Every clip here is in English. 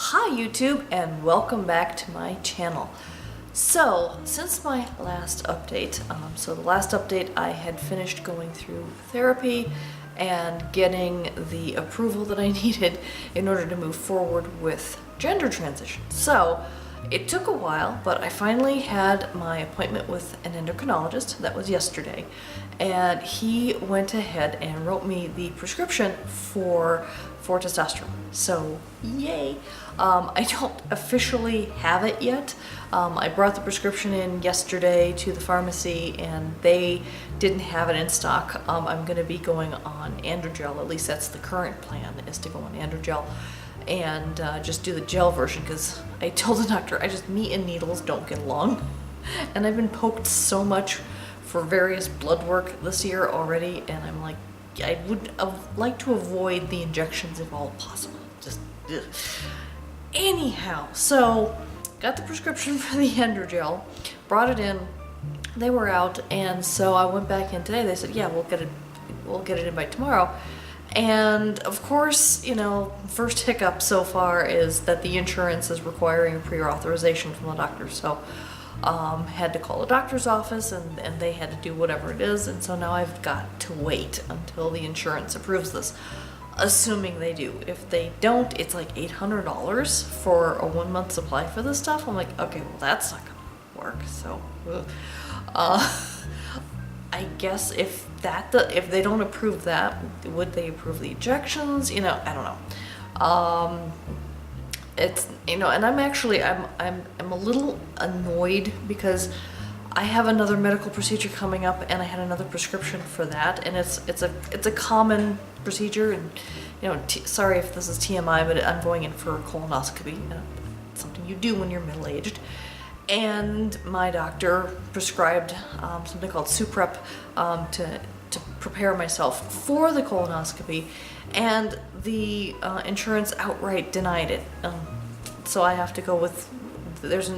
Hi YouTube, and welcome back to my channel. So since my last update, the last update I had finished going through therapy and getting the approval that I needed in order to move forward with gender transition. So it took a while, but I finally had my appointment with an endocrinologist. That was yesterday, and he went ahead and wrote me the prescription for testosterone. So yay! I don't officially have it yet. I brought the prescription in yesterday to the pharmacy and they didn't have it in stock. I'm going to be going on androgel, at least that's the current plan, is to go on androgel and just do the gel version, because I told the doctor me and needles don't get along. And I've been poked so much for various blood work this year already, and I'm like, I would like to avoid the injections if all possible. Just ugh. Anyhow, so got the prescription for the androgel, brought it in, they were out, and so I went back in today. They said, yeah, we'll get it in by tomorrow. And of course, you know, first hiccup so far is that the insurance is requiring a prior authorization from the doctor. So had to call the doctor's office and they had to do whatever it is, and so now I've got to wait until the insurance approves this, assuming they do. If they don't, it's like $800 for a 1 month supply for this stuff. I'm like, okay, well that's not gonna work. So I guess if they don't approve that, would they approve the injections? You know, I don't know. It's, you know, and I'm a little annoyed because I have another medical procedure coming up and I had another prescription for that, and it's a common procedure, and you know, sorry if this is TMI, but I'm going in for a colonoscopy. You know, it's something you do when you're middle-aged. And my doctor prescribed something called Suprep to prepare myself for the colonoscopy, and the insurance outright denied it. So I have to go with, there's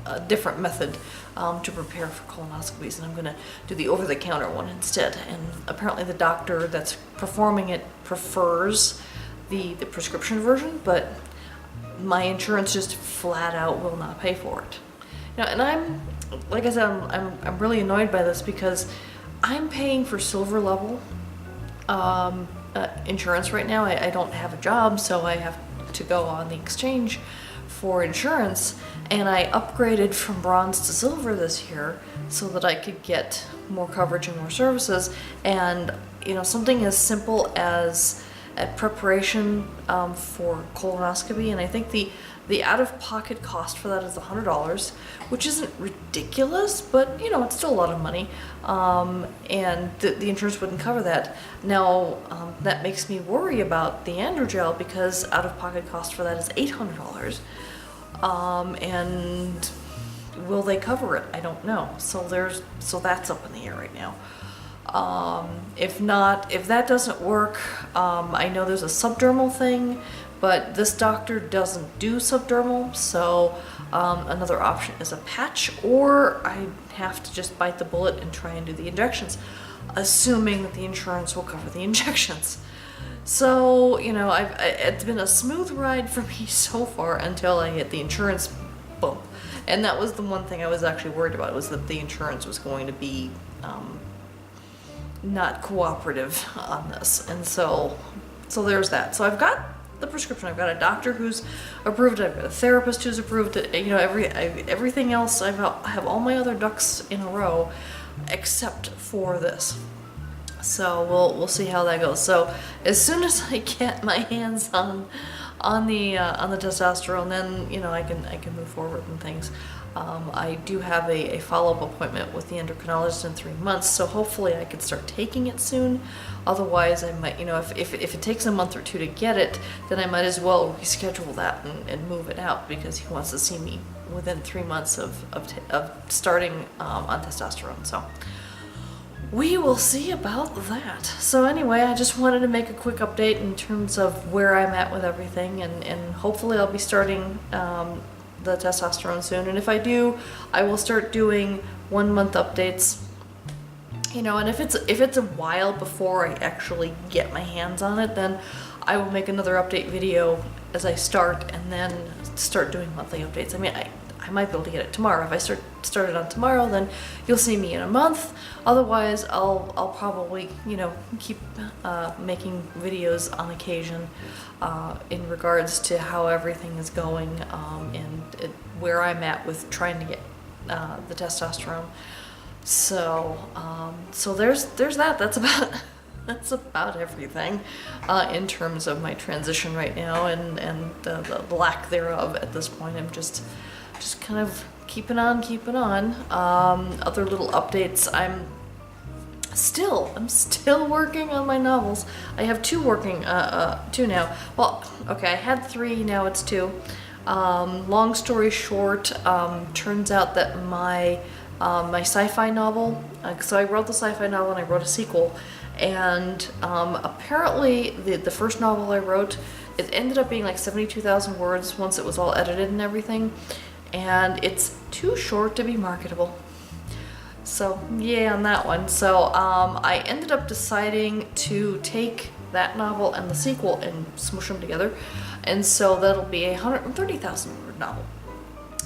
a different method to prepare for colonoscopies, and I'm going to do the over-the-counter one instead. And apparently the doctor that's performing it prefers the prescription version, but my insurance just flat out will not pay for it. Now, and I'm, like I said, I'm really annoyed by this because I'm paying for silver level insurance right now. I don't have a job, so I have to go on the exchange for insurance, and I upgraded from bronze to silver this year so that I could get more coverage and more services. And you know, something as simple as a preparation for colonoscopy, and I think the out-of-pocket cost for that is $100, which isn't ridiculous, but you know, it's still a lot of money, and the insurance wouldn't cover that. Now, that makes me worry about the androgel because out-of-pocket cost for that is $800, and will they cover it? I don't know. So that's up in the air right now. If that doesn't work, I know there's a subdermal thing, but this doctor doesn't do subdermal, so another option is a patch, or I have to just bite the bullet and try and do the injections, assuming that the insurance will cover the injections. So, you know, it's been a smooth ride for me so far until I hit the insurance bump. And that was the one thing I was actually worried about, was that the insurance was going to be not cooperative on this. And so there's that. So I've got the prescription, I've got a doctor who's approved, I've got a therapist who's approved it, you know, everything else, I have all my other ducks in a row except for this. So we'll see how that goes. So as soon as I get my hands on the testosterone, then you know, I can move forward and things. I do have a follow-up appointment with the endocrinologist in 3 months, so hopefully I can start taking it soon. Otherwise, I might, you know, if it takes a month or two to get it, then I might as well reschedule that and move it out, because he wants to see me within 3 months of starting on testosterone. So we will see about that. So anyway, I just wanted to make a quick update in terms of where I'm at with everything, and hopefully I'll be starting the testosterone soon. And if I do, I will start doing 1 month updates, you know, and if it's a while before I actually get my hands on it, then I will make another update video as I start, and then start doing monthly updates. I mean, I might be able to get it tomorrow. If I start it on tomorrow, then you'll see me in a month. Otherwise, I'll probably, you know, keep making videos on occasion in regards to how everything is going and where I'm at with trying to get the testosterone. So so there's that. That's about everything in terms of my transition right now and the lack thereof at this point. I'm just kind of keeping on. Other little updates. I'm still working on my novels. I have two working, two now. Well, okay, I had three, now it's two. Long story short, turns out that my sci-fi novel, so I wrote the sci-fi novel and I wrote a sequel, and apparently the first novel I wrote, it ended up being like 72,000 words once it was all edited and everything, and it's too short to be marketable. So yeah, on that one. So I ended up deciding to take that novel and the sequel and smush them together, and so that'll be a 130,000 word novel.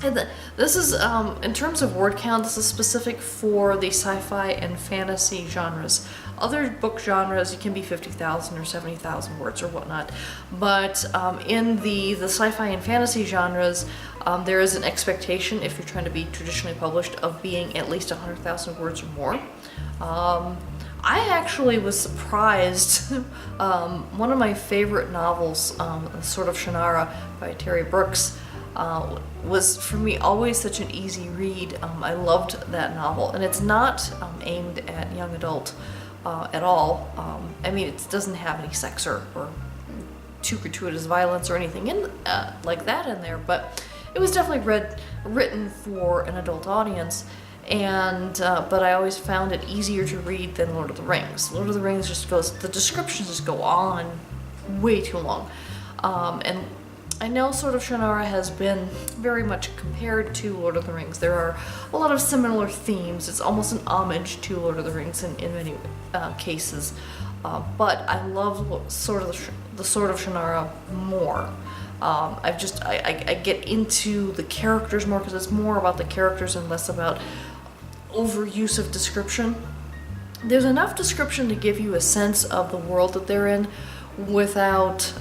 And this is, in terms of word count, this is specific for the sci-fi and fantasy genres. Other book genres, it can be 50,000 or 70,000 words or whatnot. But in the sci-fi and fantasy genres, there is an expectation, if you're trying to be traditionally published, of being at least 100,000 words or more. I actually was surprised. One of my favorite novels, Sword of Shannara by Terry Brooks, was for me always such an easy read. I loved that novel, and it's not aimed at young adult at all. I mean, it doesn't have any sex or too gratuitous violence or anything in like that in there, but it was definitely written for an adult audience. And but I always found it easier to read than Lord of the Rings. Lord of the Rings just goes, the descriptions just go on way too long, and I know Sword of Shannara has been very much compared to Lord of the Rings. There are a lot of similar themes. It's almost an homage to Lord of the Rings in many cases. But I love the Sword of Shannara more. I get into the characters more because it's more about the characters and less about overuse of description. There's enough description to give you a sense of the world that they're in, without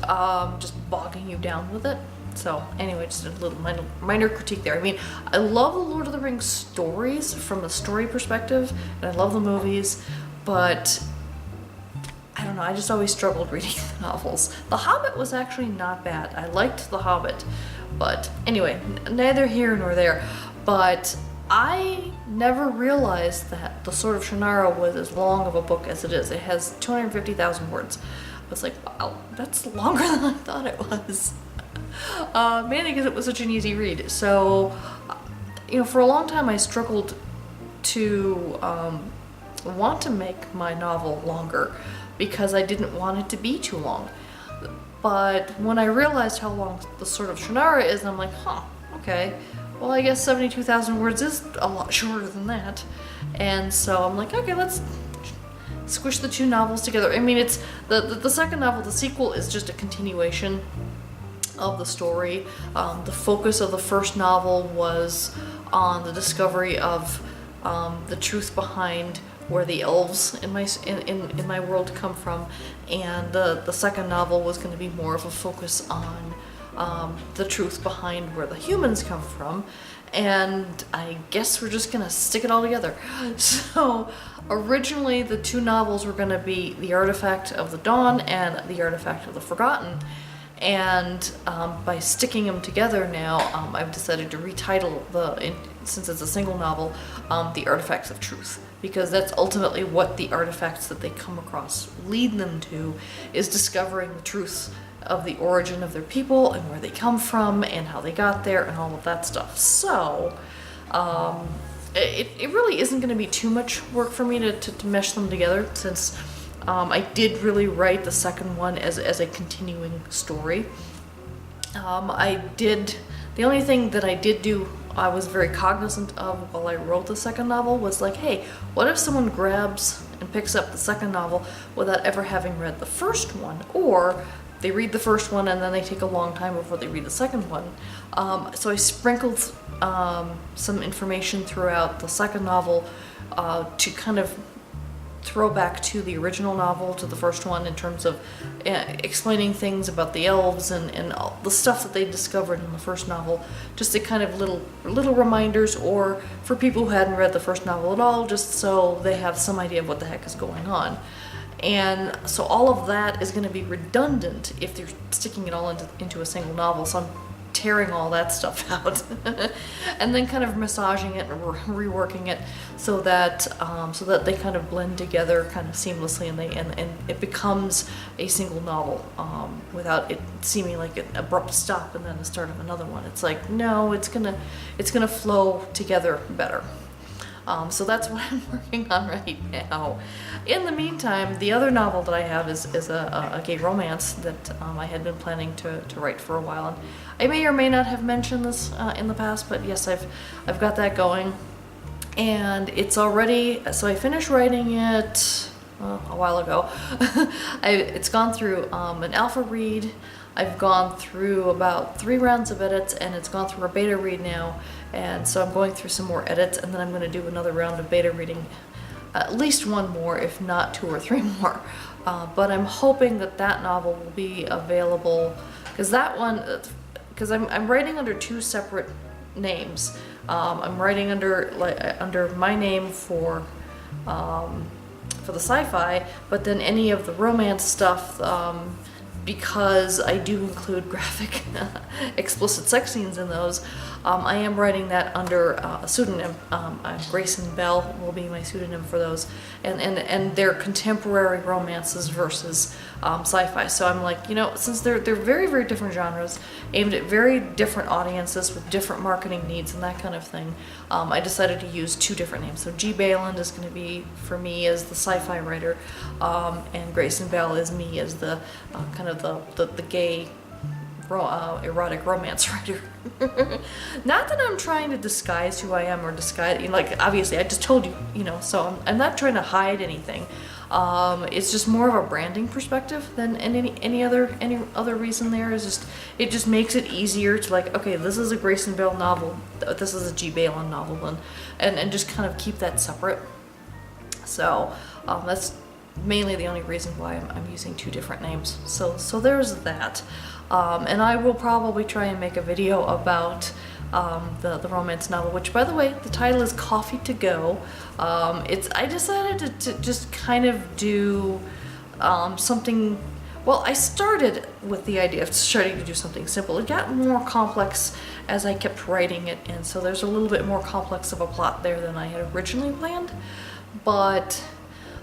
just bogging you down with it. So anyway, just a little minor critique there. I mean, I love the Lord of the Rings stories from a story perspective, and I love the movies, but I don't know, I just always struggled reading the novels. The Hobbit was actually not bad. I liked The Hobbit, but anyway, neither here nor there. But I never realized that the Sword of Shannara was as long of a book as it is. It has 250,000 words. I was like, wow, that's longer than I thought it was. Mainly because it was such an easy read. So, you know, for a long time I struggled to want to make my novel longer because I didn't want it to be too long. But when I realized how long the Sword of Shannara is, I'm like, huh, okay. Well, I guess 72,000 words is a lot shorter than that. And so I'm like, okay, let's squish the two novels together. I mean, it's the second novel, the sequel, is just a continuation of the story. The focus of the first novel was on the discovery of the truth behind where the elves in my world come from, and the second novel was going to be more of a focus on the truth behind where the humans come from. And I guess we're just gonna stick it all together. So originally the two novels were gonna be The Artifact of the Dawn and The Artifact of the Forgotten. And by sticking them together now, I've decided to retitle since it's a single novel, The Artifacts of Truth. Because that's ultimately what the artifacts that they come across lead them to, is discovering the truth of the origin of their people and where they come from and how they got there and all of that stuff. So it really isn't going to be too much work for me to mesh them together, since I did really write the second one as a continuing story. The only thing that I did do, I was very cognizant of while I wrote the second novel, was like, hey, what if someone grabs and picks up the second novel without ever having read the first one, or they read the first one and then they take a long time before they read the second one. So I sprinkled some information throughout the second novel to kind of throw back to the original novel, to the first one, in terms of explaining things about the elves and all the stuff that they discovered in the first novel, just to kind of little reminders, or for people who hadn't read the first novel at all, just so they have some idea of what the heck is going on. And so all of that is going to be redundant if they're sticking it all into a single novel, so I'm tearing all that stuff out and then kind of massaging it and reworking it so that they kind of blend together kind of seamlessly, and it becomes a single novel without it seeming like an abrupt stop and then the start of another one. It's like, no, it's gonna flow together better. So that's what I'm working on right now. In the meantime, the other novel that I have is a gay romance that I had been planning to write for a while. And I may or may not have mentioned this in the past, but yes, I've got that going. And it's already, so I finished writing it a while ago. It's gone through an alpha read. I've gone through about 3 rounds of edits, and it's gone through a beta read now. And so I'm going through some more edits, and then I'm going to do another round of beta reading, at least one more, if not 2 or 3 more. But I'm hoping that novel will be available, because that one, because I'm writing under 2 separate names. I'm writing under my name for the sci-fi, but then any of the romance stuff, because I do include graphic, explicit sex scenes in those, I am writing that under a pseudonym. Grayson Bell will be my pseudonym for those, and they're contemporary romances versus sci-fi. So I'm like, since they're very, very different genres, aimed at very different audiences with different marketing needs and that kind of thing, I decided to use 2 different names. So G. Bayland is going to be for me as the sci-fi writer, and Grayson Bell is me as the kind of the gay erotic romance writer. Not that I'm trying to disguise who I am, or disguise, obviously I just told you, so I'm not trying to hide anything. It's just more of a branding perspective than any other reason. There is just, it just makes it easier to, like, okay, this is a Grayson Bell novel, this is a G. Bayland novel, and just kind of keep that separate. So that's mainly the only reason why I'm using 2 different names. So there's that. And I will probably try and make a video about the romance novel, which, by the way, the title is Coffee to Go. I decided to just kind of do something. Well, I started with the idea of starting to do something simple. It got more complex as I kept writing it, and so there's a little bit more complex of a plot there than I had originally planned. But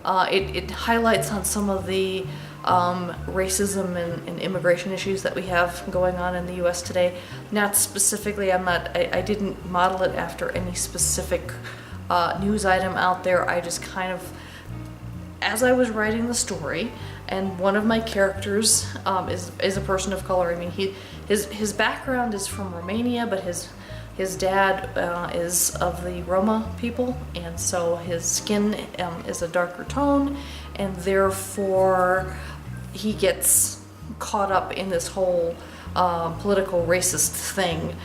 it highlights on some of the racism and immigration issues that we have going on in the U.S. today. Not specifically, I didn't model it after any specific news item out there. I just kind of, as I was writing the story, and one of my characters is a person of color. I mean, his background is from Romania, but his dad is of the Roma people, and so his skin is a darker tone, and therefore he gets caught up in this whole political racist thing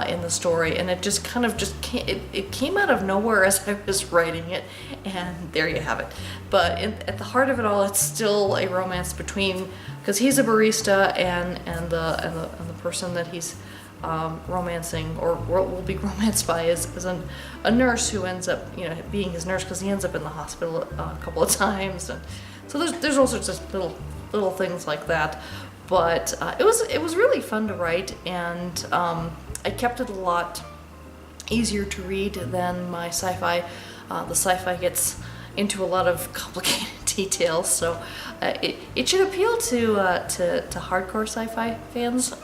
in the story, and it just kind of it came out of nowhere as I was writing it, and there you have it. But at the heart of it all, it's still a romance between, because he's a barista, and the person that he's romancing, or will be romanced by, is a nurse who ends up being his nurse, because he ends up in the hospital a couple of times, and so there's all sorts of little things like that. But it was really fun to write, and I kept it a lot easier to read than my sci-fi. The sci-fi gets into a lot of complicated details, so it should appeal to hardcore sci-fi fans.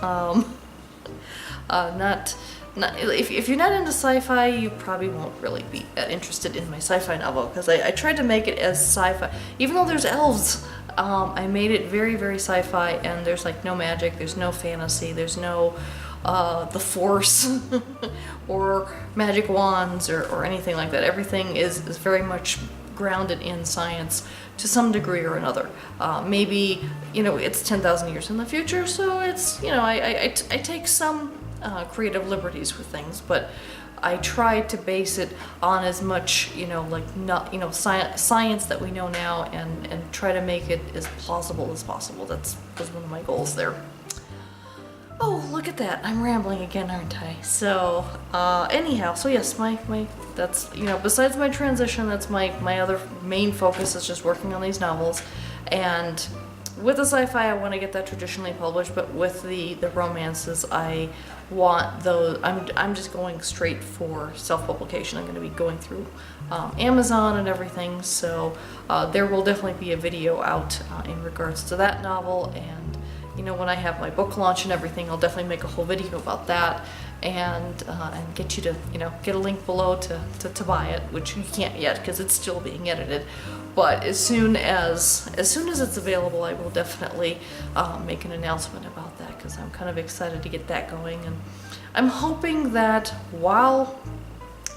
If you're not into sci-fi, you probably won't really be that interested in my sci-fi novel, because I tried to make it as sci-fi. Even though there's elves, I made it very, very sci-fi, and there's like no magic, there's no fantasy, there's no the Force or magic wands or anything like that. Everything is very much grounded in science to some degree or another. Maybe, you know, it's 10,000 years in the future, so it's, you know, I take some creative liberties with things, but I try to base it on as much, you know, like not, you know, science that we know now, and try to make it as plausible as possible. That was one of my goals there. Oh, look at that. I'm rambling again, aren't I? So, anyhow, so yes, my that's, you know, besides my transition, that's my other main focus is just working on these novels. And with the sci-fi, I want to get that traditionally published, but with the romances, I want those, I'm just going straight for self-publication. I'm going to be going through Amazon and everything, so there will definitely be a video out in regards to that novel. And you know, when I have my book launch and everything, I'll definitely make a whole video about that, and get you to, you know, get a link below to buy it, which you can't yet because it's still being edited. But as soon as it's available, I will definitely make an announcement about that, because I'm kind of excited to get that going. And I'm hoping that while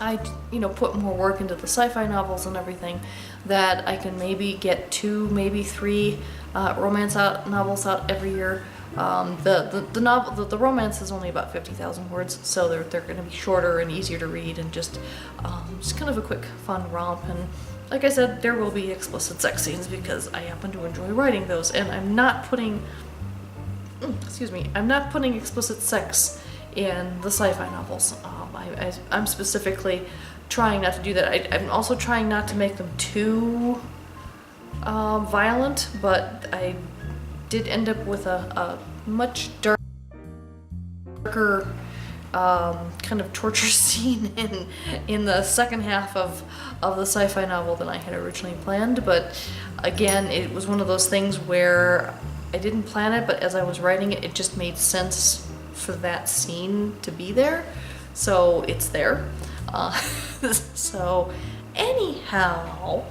I, you know, put more work into the sci-fi novels and everything, that I can maybe get 2, maybe 3 romance novels out every year. The romance is only about 50,000 words, so they're going to be shorter and easier to read, and just kind of a quick, fun romp. And like I said, there will be explicit sex scenes because I happen to enjoy writing those, and I'm not putting, I'm not putting explicit sex in the sci-fi novels. I'm specifically trying not to do that. I'm also trying not to make them too violent, but I did end up with a much darker kind of torture scene in the second half of the sci-fi novel than I had originally planned. But again, it was one of those things where I didn't plan it, but as I was writing it, it just made sense for that scene to be there, so it's there. So anyhow,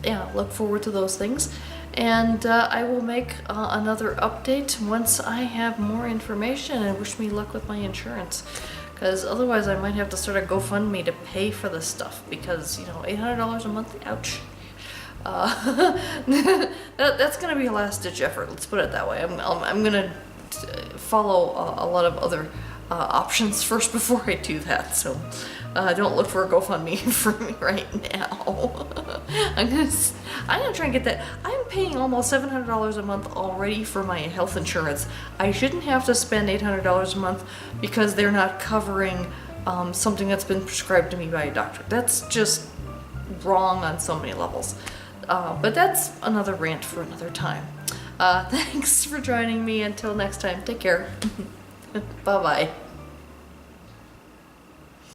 yeah, look forward to those things. And I will make another update once I have more information, and wish me luck with my insurance, because otherwise I might have to start a GoFundMe to pay for this stuff, because, you know, $800 a month, ouch. That's gonna be a last-ditch effort, let's put it that way. I'm gonna follow a lot of other options first before I do that, so don't look for a GoFundMe for me right now. I'm gonna try and get that. I'm paying almost $700 a month already for my health insurance. I shouldn't have to spend $800 a month because they're not covering something that's been prescribed to me by a doctor. That's just wrong on so many levels. But that's another rant for another time. Thanks for joining me. Until next time, take care. Bye-bye.